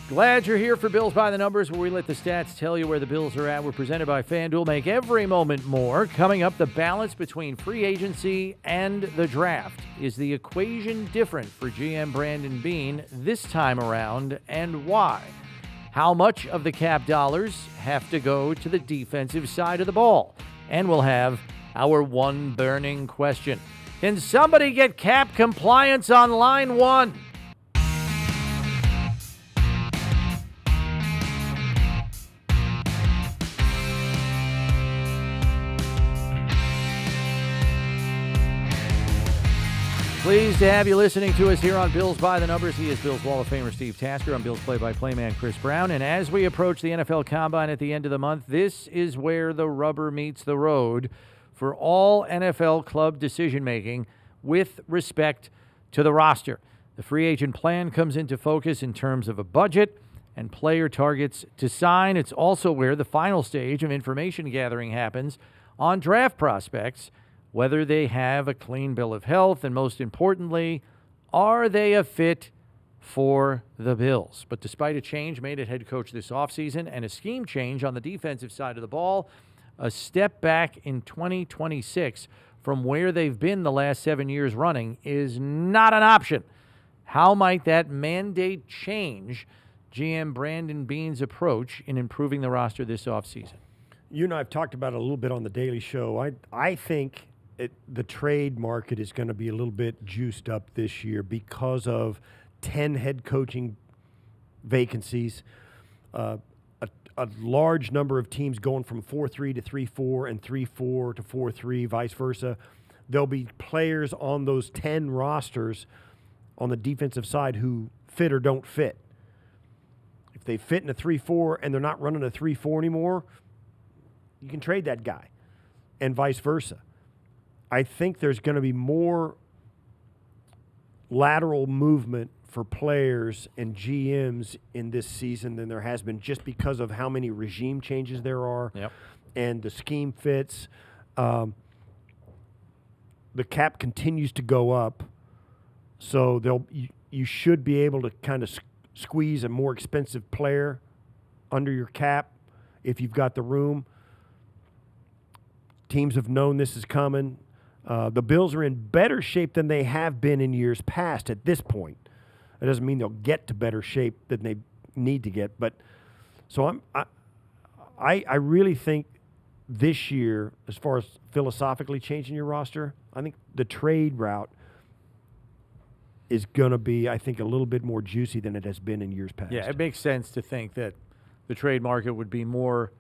Glad you're here for Bills by the Numbers, where we let the stats tell you where the Bills are at. We're presented by FanDuel. Make every moment more. Coming up, the balance between free agency and the draft. Is the equation different for GM Brandon Beane this time around, and why? How much of the cap dollars have to go to the defensive side of the ball? And we'll have our one burning question. Can somebody get cap compliance on line one? Pleased to have you listening to us here on Bills by the Numbers. He is Bills Wall of Famer Steve Tasker. I'm Bills play-by-play man Chris Brown. And as we approach the NFL Combine at the end of the month, this is where the rubber meets the road for all NFL club decision-making with respect to the roster. The free agent plan comes into focus in terms of a budget and player targets to sign. It's also where the final stage of information gathering happens on draft prospects, whether they have a clean bill of health, and most importantly, are they a fit for the Bills? But despite a change made at head coach this offseason and a scheme change on the defensive side of the ball, a step back in 2026 from where they've been the last 7 years running is not an option. How might that mandate change GM Brandon Beane's approach in improving the roster this offseason? You and I have talked about it a little bit on the Daily Show. I think the trade market is going to be a little bit juiced up this year because of 10 head coaching vacancies, a large number of teams going from 4-3 to 3-4 and 3-4 to 4-3, vice versa. There'll be players on those 10 rosters on the defensive side who fit or don't fit. If they fit in a 3-4 and they're not running a 3-4 anymore, you can trade that guy, and vice versa. I think there's going to be more lateral movement for players and GMs in this season than there has been, just because of how many regime changes there are. Yep. And the scheme fits. The cap continues to go up, so you should be able to kind of squeeze a more expensive player under your cap if you've got the room. Teams have known this is coming. The Bills are in better shape than they have been in years past at this point. It doesn't mean they'll get to better shape than they need to get. But so I really think this year, as far as philosophically changing your roster, I think the trade route is going to be, I think, a little bit more juicy than it has been in years past. Yeah, it makes sense to think that the trade market would be more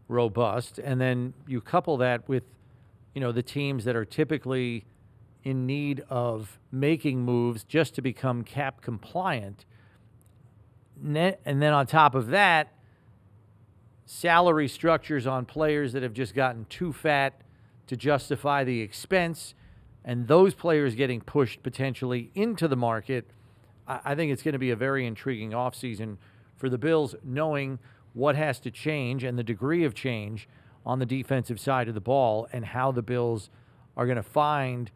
robust, and then you couple that with, the teams that are typically in need of making moves just to become cap compliant, and then on top of that, salary structures on players that have just gotten too fat to justify the expense, and those players getting pushed potentially into the market. I think it's going to be a very intriguing offseason for the Bills, knowing what has to change and the degree of change on the defensive side of the ball, and how the Bills are going to find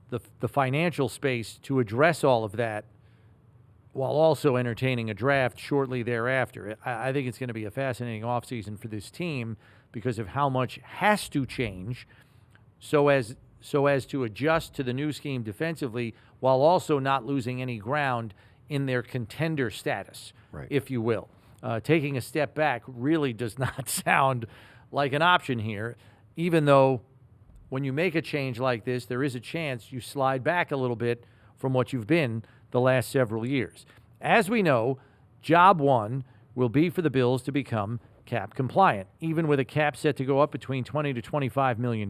the financial space to address all of that while also entertaining a draft shortly thereafter. I think it's going to be a fascinating offseason for this team because of how much has to change so as to adjust to the new scheme defensively while also not losing any ground in their contender status, right, if you will. Taking a step back really does not sound like an option here, even though when you make a change like this, there is a chance you slide back a little bit from what you've been the last several years. As we know, job one will be for the Bills to become cap compliant. Even with a cap set to go up between $20 to $25 million,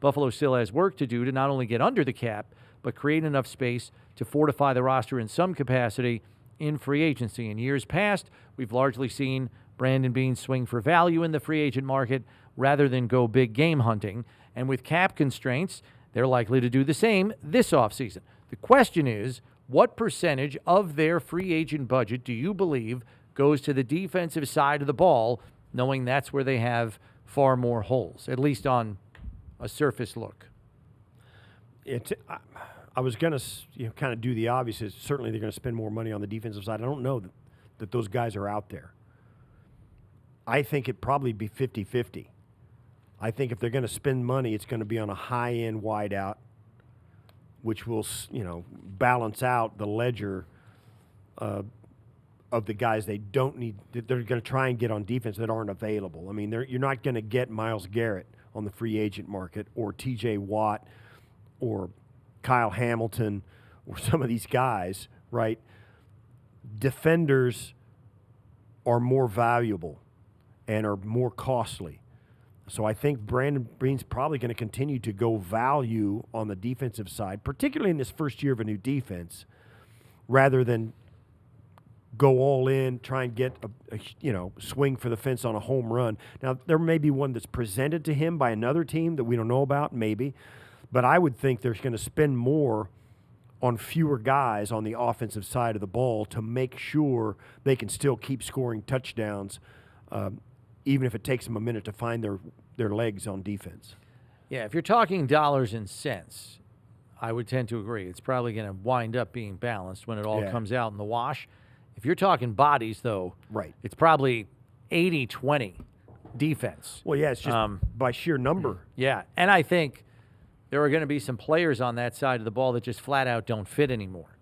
Buffalo still has work to do to not only get under the cap, but create enough space to fortify the roster in some capacity in free agency. In years past, we've largely seen Brandon Beane swing for value in the free agent market rather than go big game hunting. And with cap constraints, they're likely to do the same this offseason. The question is, what percentage of their free agent budget do you believe goes to the defensive side of the ball, knowing that's where they have far more holes, at least on a surface look? I was going to kind of do the obvious. Certainly they're going to spend more money on the defensive side. I don't know that those guys are out there. I think it'd probably be 50-50. I think if they're going to spend money, it's going to be on a high-end wideout, which will, balance out the ledger of the guys they don't need, that they're going to try and get on defense that aren't available. I mean, you're not going to get Myles Garrett on the free agent market, or T.J. Watt, or Kyle Hamilton, or some of these guys, right? Defenders are more valuable and are more costly. So I think Brandon Beane's probably going to continue to go value on the defensive side, particularly in this first year of a new defense, rather than go all in, try and get a swing for the fence on a home run. Now, there may be one that's presented to him by another team that we don't know about, maybe, but I would think they're going to spend more on fewer guys on the offensive side of the ball to make sure they can still keep scoring touchdowns, even if it takes them a minute to find their legs on defense. Yeah, if you're talking dollars and cents, I would tend to agree. It's probably going to wind up being balanced when it all comes out in the wash. If you're talking bodies, though, right, it's probably 80-20 defense. Well, yeah, it's just by sheer number. Yeah, and I think there are going to be some players on that side of the ball that just flat out don't fit anymore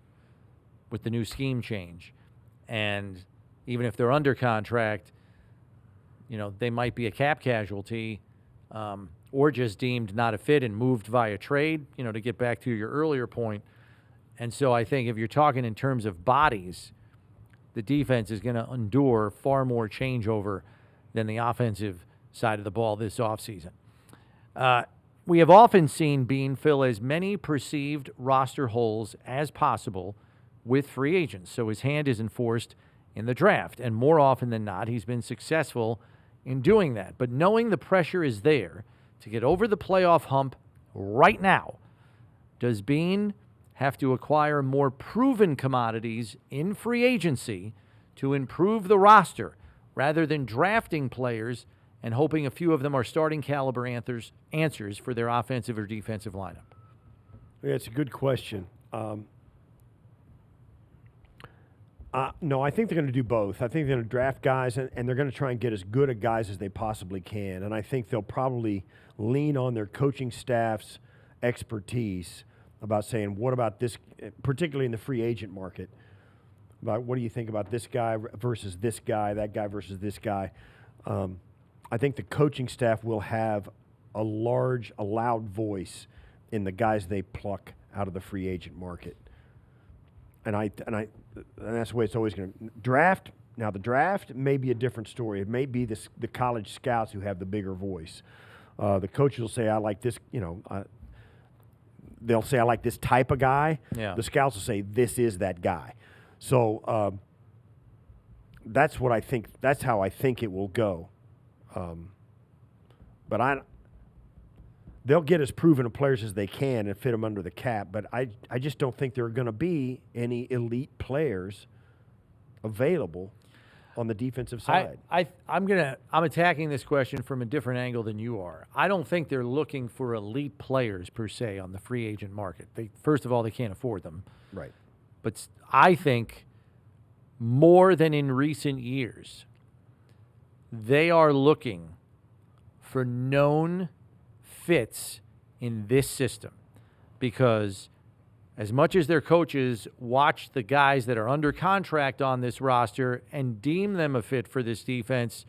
with the new scheme change. And even if they're under contract, they might be a cap casualty or just deemed not a fit and moved via trade, to get back to your earlier point. And so I think if you're talking in terms of bodies, the defense is going to endure far more changeover than the offensive side of the ball this offseason. We have often seen Beane fill as many perceived roster holes as possible with free agents, so his hand is enforced in the draft. And more often than not, he's been successful in doing that. But knowing the pressure is there to get over the playoff hump right now, does Beane have to acquire more proven commodities in free agency to improve the roster rather than drafting players and hoping a few of them are starting caliber answers for their offensive or defensive lineup? Yeah, it's a good question. No, I think they're going to do both. I think they're going to draft guys, and they're going to try and get as good a guys as they possibly can. And I think they'll probably lean on their coaching staff's expertise about saying, what about this, particularly in the free agent market, about what do you think about this guy versus this guy, that guy versus this guy. I think the coaching staff will have a loud voice in the guys they pluck out of the free agent market. And that's the way it's always going to draft. Now, the draft may be a different story. It may be the college scouts who have the bigger voice. The coaches will say, I like this, they'll say, I like this type of guy. Yeah. The scouts will say, this is that guy. So that's what I think. That's how I think it will go. But they'll get as proven of players as they can and fit them under the cap. But I just don't think there are going to be any elite players available on the defensive side. I'm attacking this question from a different angle than you are. I don't think they're looking for elite players per se on the free agent market. First of all, they can't afford them. Right. But I think more than in recent years, they are looking for known fits in this system, because as much as their coaches watch the guys that are under contract on this roster and deem them a fit for this defense,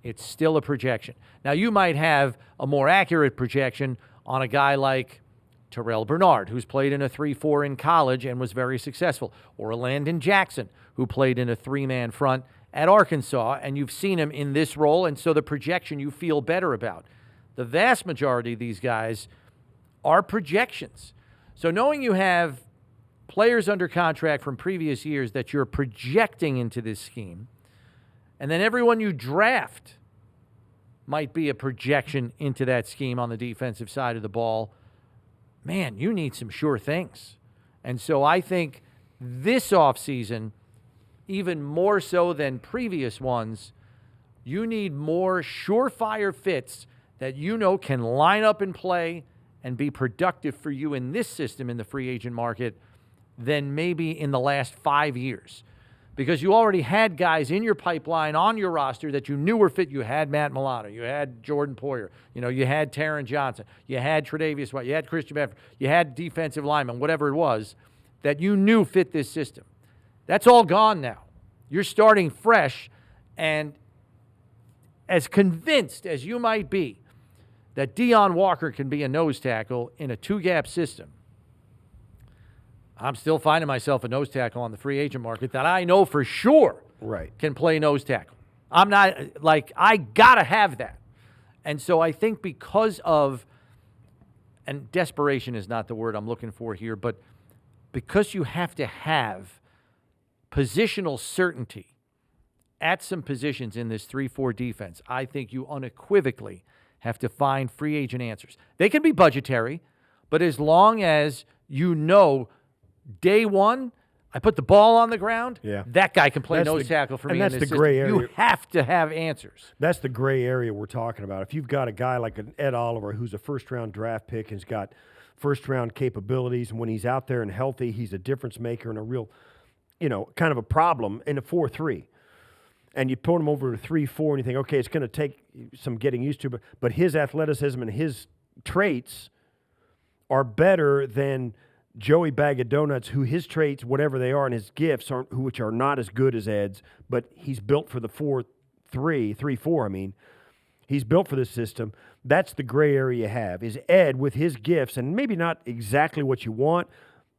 it's still a projection. Now, you might have a more accurate projection on a guy like Terrell Bernard, who's played in a 3-4 in college and was very successful, or a Landon Jackson, who played in a three-man front at Arkansas, and you've seen him in this role, and so the projection you feel better about. The vast majority of these guys are projections. So knowing you have players under contract from previous years that you're projecting into this scheme, and then everyone you draft might be a projection into that scheme on the defensive side of the ball, man, you need some sure things. And so I think this offseason, even more so than previous ones, you need more surefire fits that can line up and play and be productive for you in this system in the free agent market than maybe in the last 5 years. because you already had guys in your pipeline on your roster that you knew were fit. You had Matt Milano. You had Jordan Poyer. You had Taron Johnson. You had Tre'Davious White. You had Christian Benford. You had defensive linemen, whatever it was, that you knew fit this system. That's all gone now. You're starting fresh, and as convinced as you might be that Deion Walker can be a nose tackle in a two-gap system, I'm still finding myself a nose tackle on the free agent market that I know for sure can play nose tackle. I'm not, I got to have that. And so I think because of, and desperation is not the word I'm looking for here, but because you have to have positional certainty at some positions in this 3-4 defense, I think you unequivocally have to find free agent answers. They can be budgetary, but as long as you know day one, I put the ball on the ground, that guy can play nose tackle for me. And that's in the this gray system. area. You have to have answers. That's the gray area we're talking about. If you've got a guy like an Ed Oliver who's a first-round draft pick and has got first-round capabilities, and when he's out there and healthy, he's a difference maker and a real, kind of a problem in a 4-3. And you put him over to 3-4 and you think, okay, it's going to take some getting used to, but his athleticism and his traits are better than Joey Bag of Donuts, who his traits, whatever they are, and his gifts, which are not as good as Ed's, but he's built for the 3-4, I mean. He's built for this system. That's the gray area you have, is Ed with his gifts, and maybe not exactly what you want,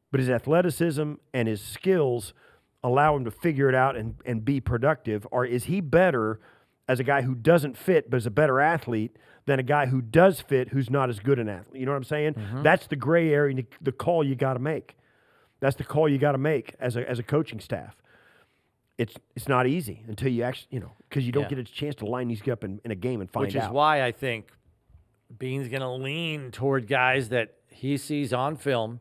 but his athleticism and his skills allow him to figure it out and be productive? Or is he better as a guy who doesn't fit but is a better athlete than a guy who does fit who's not as good an athlete? You know what I'm saying? Mm-hmm. That's the gray area, the call you got to make. That's the call you got to make as a coaching staff. It's not easy until you actually, because you don't get a chance to line these up in a game and find out. Which is why I think Beane's going to lean toward guys that he sees on film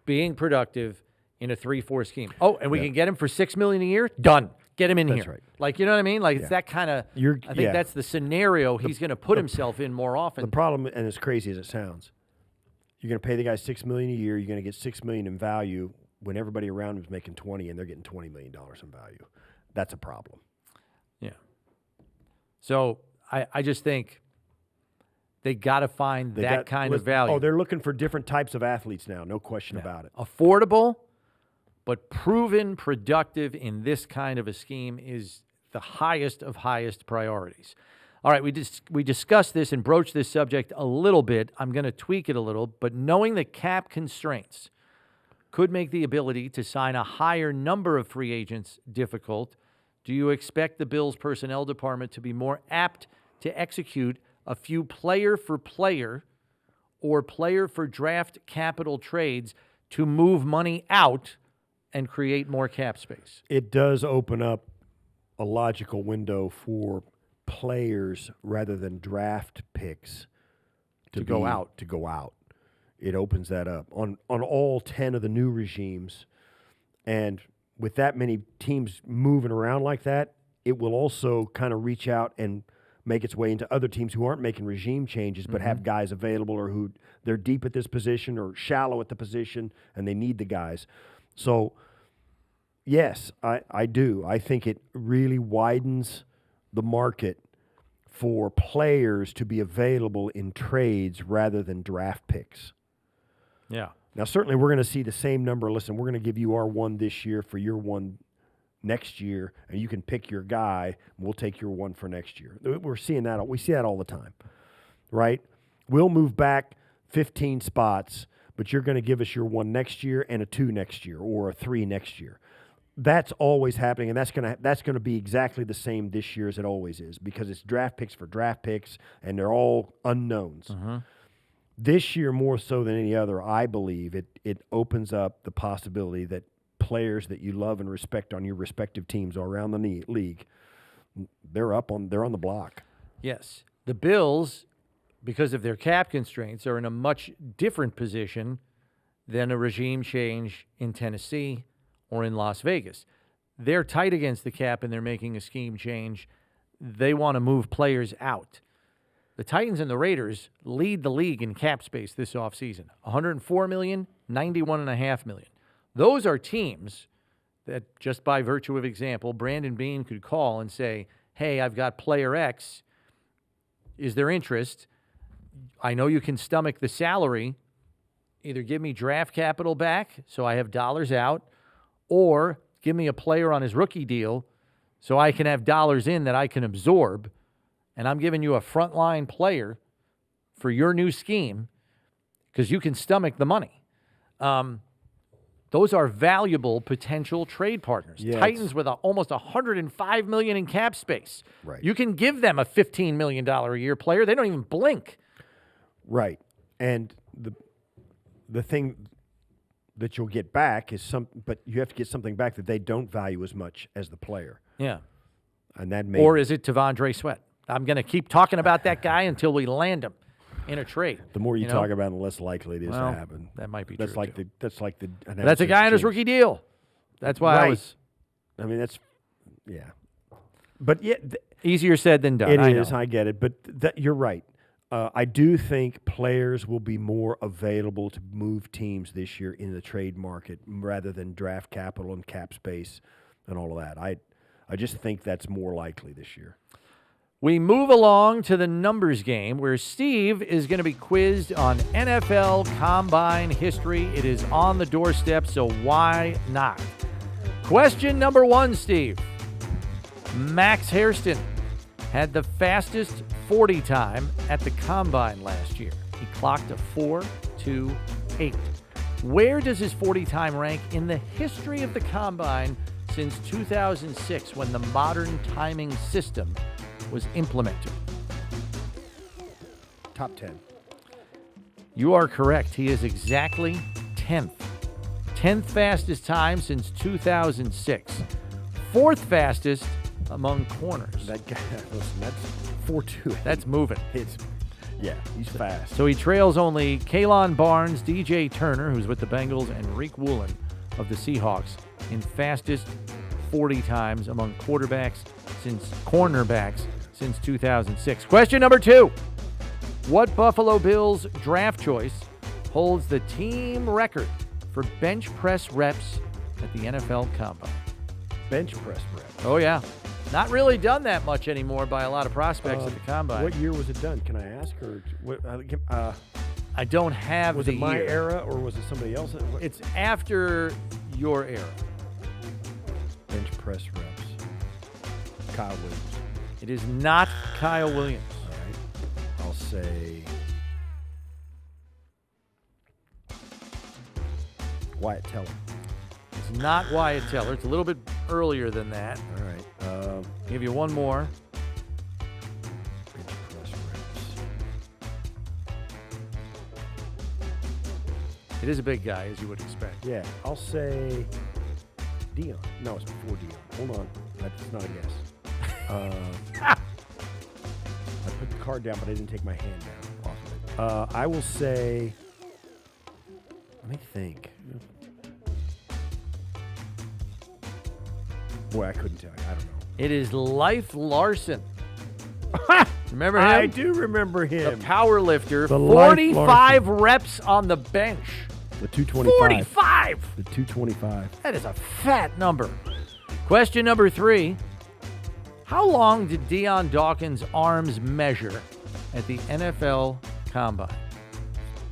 being productive in a 3-4 scheme. Oh, and we can get him for $6 million a year? Done. Get him in here. That's right. Like, you know what I mean? Like, it's that kind of, I think that's the scenario he's going to put himself in more often. The problem, and as crazy as it sounds, you're going to pay the guy $6 million a year, you're going to get $6 million in value when everybody around him is making 20 and they're getting $20 million in value. That's a problem. Yeah. So I just think they got to find that kind of value. Oh, they're looking for different types of athletes now, no question about it. Affordable, but proven productive in this kind of a scheme is the highest of highest priorities. All right, we discussed this and broached this subject a little bit. I'm going to tweak it a little, but knowing the cap constraints could make the ability to sign a higher number of free agents difficult. Do you expect the Bills' personnel department to be more apt to execute a few player-for-player or player-for-draft capital trades to move money out and create more cap space? It does open up a logical window for players rather than draft picks to go out. It opens that up on all 10 of the new regimes. And with that many teams moving around like that, it will also kind of reach out and make its way into other teams who aren't making regime changes but have guys available, or who they're deep at this position or shallow at the position and they need the guys. So, yes, I do. I think it really widens the market for players to be available in trades rather than draft picks. Yeah. Now, certainly we're going to see the same number. Listen, we're going to give you our one this year for your one next year, and you can pick your guy, and we'll take your one for next year. We're seeing that. We see that all the time, right? We'll move back 15 spots, but you're going to give us your one next year and a 2 next year or a 3 next year. That's always happening, and that's going to be exactly the same this year as it always is, because it's draft picks for draft picks, and they're all unknowns. This year, more so than any other, I believe it opens up the possibility that players that you love and respect on your respective teams around the league, they're on the block. Yes. The Bills, because of their cap constraints, are in a much different position than a regime change in Tennessee or in Las Vegas. They're tight against the cap and they're making a scheme change. They want to move players out. The Titans and the Raiders lead the league in cap space this offseason. $104 million, $91.5 million. Those are teams that just by virtue of example, Brandon Beane could call and say, hey, I've got player X. Is there interest? I know you can stomach the salary. Either give me draft capital back so I have dollars out, or give me a player on his rookie deal so I can have dollars in that I can absorb, and I'm giving you a frontline player for your new scheme because you can stomach the money. Those are valuable potential trade partners. Yeah, Titans with almost $105 million in cap space. Right. You can give them a $15 million a year player. They don't even blink. Right. And the thing that you'll get back is but you have to get something back that they don't value as much as the player. Yeah. And that may Or is it Tavondre Sweat? I'm going to keep talking about that guy until we land him in a trade. the more you know? talk about it, the less likely it is Well, to happen. that might be That's true, like too. that's like the That's a guy on his rookie deal. That's why I Right. was I mean, that's yeah. But yeah, easier said than done. it I is. know. I get it. But you're right. I do think players will be more available to move teams this year in the trade market rather than draft capital and cap space and all of that. I just think that's more likely this year. We move along to the numbers game where Steve is going to be quizzed on NFL Combine history. It is on the doorstep, so why not? Question number 1, Steve. Max Hairston had the fastest 40 time at the Combine last year. He clocked a 4.28. Where does his 40 time rank in the history of the Combine since 2006 when the modern timing system was implemented? Top 10. You are correct. He is exactly 10th. 10th fastest time since 2006. 4th fastest among corners. That guy, listen, that's 4.2. That's moving. Yeah, he's fast. So he trails only Kalon Barnes, DJ Turner, who's with the Bengals, and Reek Woolen of the Seahawks in fastest 40 times among cornerbacks since 2006. Question number 2. What Buffalo Bills draft choice holds the team record for bench press reps at the NFL Combine? Bench press reps. Oh, yeah. Not really done that much anymore by a lot of prospects at the Combine. What year was it done? Can I ask? Or I don't have was the it my year. era or was it somebody else? It's after your era. Bench press reps. Kyle Williams. It is not Kyle Williams. All right. I'll say Wyatt Teller. It's not Wyatt Teller. It's a little bit earlier than that. All right. Give you one more. Bench press reps. It is a big guy, as you would expect. Yeah, I'll say Dion. No, it's before Dion. Hold on. That's not a guess. I put the card down, but I didn't take my hand down off of it. I will say, let me think. Boy, I couldn't tell you. I don't know. It is Leif Larson. Remember him? I do remember The him. power lifter. The Leif 45 reps on the bench. The 225. 45! The 225. That is a fat number. Question number 3. How long did Deion Dawkins' arms measure at the NFL Combine?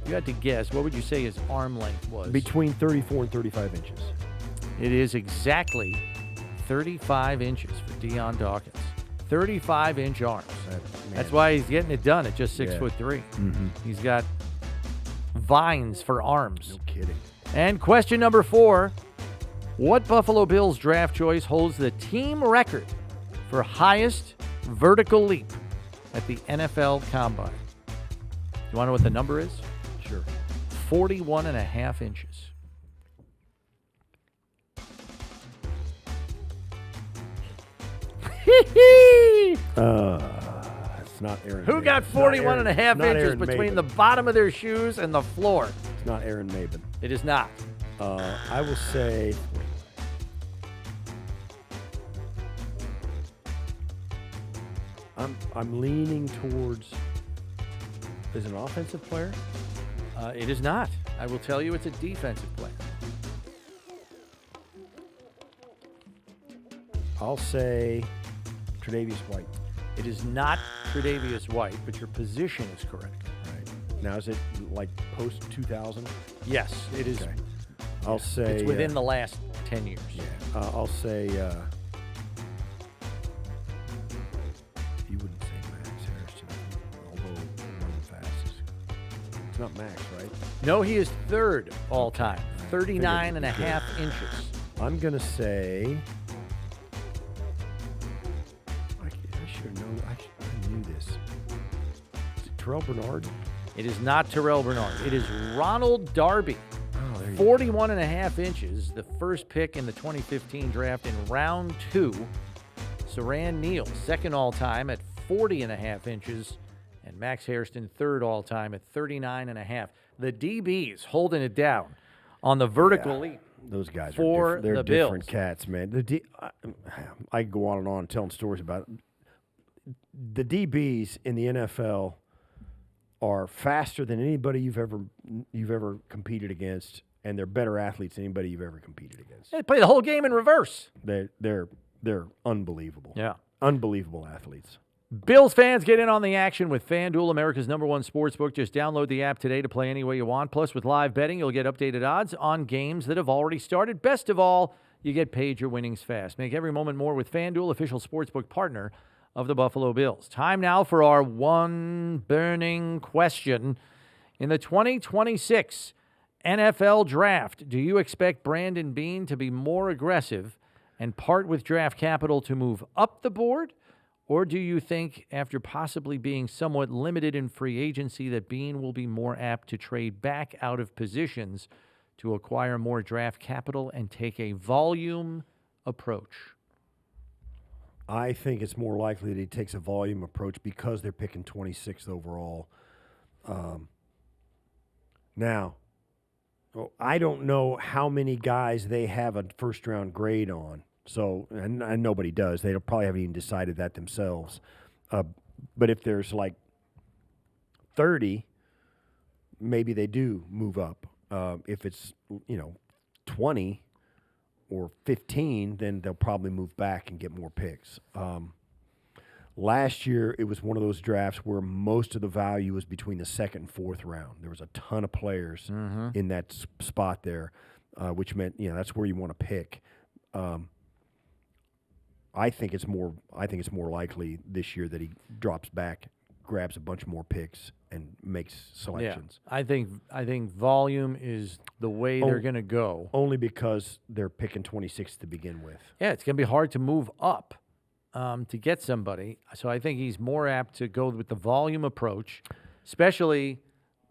You had to guess. What would you say his arm length was? Between 34 and 35 inches. It is exactly 35 inches for Deion Dawkins. 35-inch arms. That's why he's getting it done at just 6'3". Mm-hmm. He's got vines for arms. No kidding. And question number 4. What Buffalo Bills draft choice holds the team record for highest vertical leap at the NFL Combine? You want to know what the number is? Sure. 41.5 inches. It's not Aaron. Who Mabin. got It's 41 and a half not inches Aaron between Mabin. the bottom of their shoes and the floor? It's not Aaron Mabin. It is not. I will say. I'm leaning towards. Is it an offensive player? It is not. I will tell you it's a defensive player. I'll say Tre'Davious White. It is not Tre'Davious White, but your position is correct. Right. Now, is it like post-2000? Yes, it is. Okay. I'll say... It's within the last 10 years. Yeah. I'll say... you wouldn't say Max Harrison, although running fast. It's not Max, right? No, he is third all-time. 39 and a half inches. I'm going to say... I should know. I knew this. Is it Terrell Bernard? It is not Terrell Bernard. It is Ronald Darby. Oh, there you 41 and a half inches, the first pick in the 2015 draft in round 2. Saran Neal, second all-time at 40 and a half inches, and Max Hairston, third all-time at 39 and a half. The DBs holding it down on the vertical leap. Those guys for are they're the different Bills. cats, man. I could go on and on telling stories about it. The DBs in the NFL are faster than anybody you've ever competed against, and they're better athletes than anybody you've ever competed against. They play the whole game in reverse. They're unbelievable. Yeah. Unbelievable athletes. Bills fans, get in on the action with FanDuel, America's #1 sportsbook. Just download the app today to play any way you want. Plus, with live betting, you'll get updated odds on games that have already started. Best of all, you get paid your winnings fast. Make every moment more with FanDuel, official sportsbook partner of the Buffalo Bills. Time now for our one burning question. In the 2026 NFL Draft, do you expect Brandon Beane to be more aggressive and part with draft capital to move up the board? Or do you think, after possibly being somewhat limited in free agency, that Beane will be more apt to trade back out of positions to acquire more draft capital and take a volume approach? I think it's more likely that he takes a volume approach because they're picking 26th overall. Now, I don't know how many guys they have a first-round grade on. So, and nobody does. They probably haven't even decided that themselves. But if there's like 30, maybe they do move up. If it's, 20 or 15, then they'll probably move back and get more picks. Last year, it was one of those drafts where most of the value was between the second and fourth round. There was a ton of players in that spot there, which meant, that's where you want to pick. I think it's more likely this year that he drops back, grabs a bunch more picks, and makes selections. Yeah, I think volume is the way they're going to go. Only because they're picking 26 to begin with. Yeah, it's going to be hard to move up to get somebody. So I think he's more apt to go with the volume approach, especially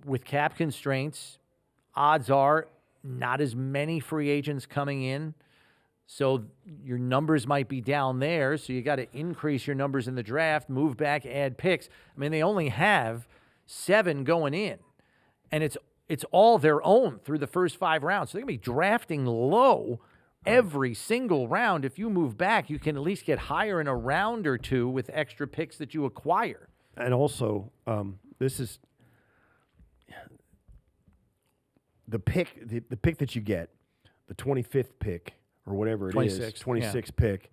with cap constraints. Odds are not as many free agents coming in. So your numbers might be down there, so you got to increase your numbers in the draft, move back, add picks. I mean, they only have 7 going in, and it's all their own through the first 5 rounds. So they're going to be drafting low every single round. If you move back, you can at least get higher in a round or two with extra picks that you acquire. And also, this is the pick that you get, the 25th pick, or whatever it is, 26th pick.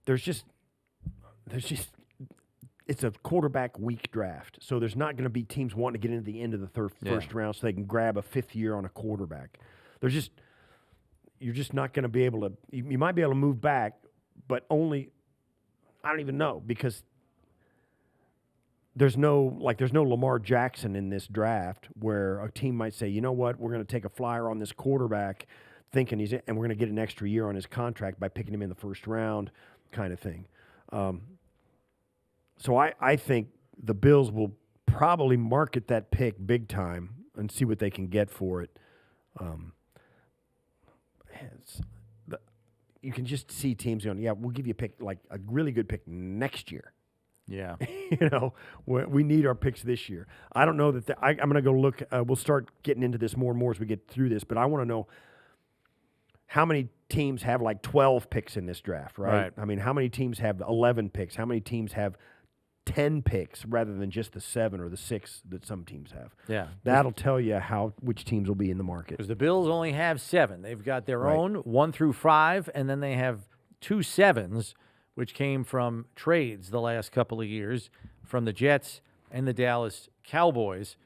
There's just it's a quarterback weak draft, so there's not going to be teams wanting to get into the end of the first round so they can grab a 5th year on a quarterback. You're just not going to be able to. You might be able to move back, but only I don't even know because there's no Lamar Jackson in this draft where a team might say, you know what, we're going to take a flyer on this quarterback, thinking and we're going to get an extra year on his contract by picking him in the first round, kind of thing. So I think the Bills will probably market that pick big time and see what they can get for it. You can just see teams going, yeah, we'll give you a pick, like a really good pick next year. Yeah. We need our picks this year. I don't know that I'm going to go look. We'll start getting into this more and more as we get through this, but I want to know how many teams have like 12 picks in this draft, right? I mean, how many teams have 11 picks? How many teams have 10 picks rather than just the 7 or the 6 that some teams have. Yeah. That'll tell you which teams will be in the market. Because the Bills only have 7. They've got their Right. own 1 through 5, and then they have 2 7s, which came from trades the last couple of years from the Jets and the Dallas Cowboys.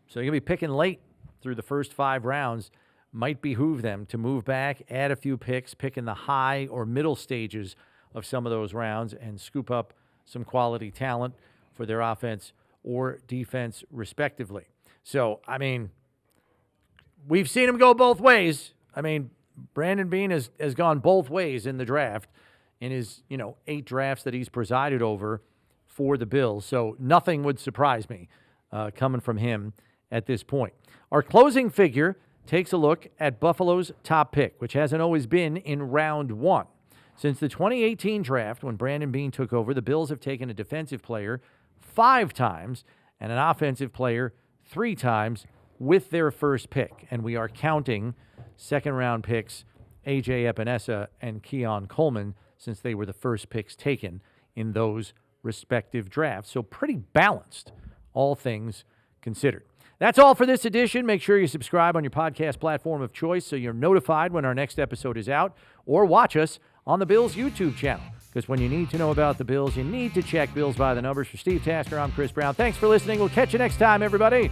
So you're going to be picking late through the first 5 rounds. Might behoove them to move back, add a few picks, pick in the high or middle stages of some of those rounds, and scoop up some quality talent for their offense or defense, respectively. So, I mean, we've seen him go both ways. I mean, Brandon Beane has gone both ways in the draft in his, 8 drafts that he's presided over for the Bills. So nothing would surprise me coming from him at this point. Our closing figure takes a look at Buffalo's top pick, which hasn't always been in round 1. Since the 2018 draft, when Brandon Beane took over, the Bills have taken a defensive player 5 times and an offensive player 3 times with their first pick. And we are counting second-round picks A.J. Epinesa and Keon Coleman, since they were the first picks taken in those respective drafts. So pretty balanced, all things considered. That's all for this edition. Make sure you subscribe on your podcast platform of choice so you're notified when our next episode is out, or watch us on the Bills YouTube channel. Because when you need to know about the Bills, you need to check Bills by the Numbers. For Steve Tasker, I'm Chris Brown. Thanks for listening. We'll catch you next time, everybody.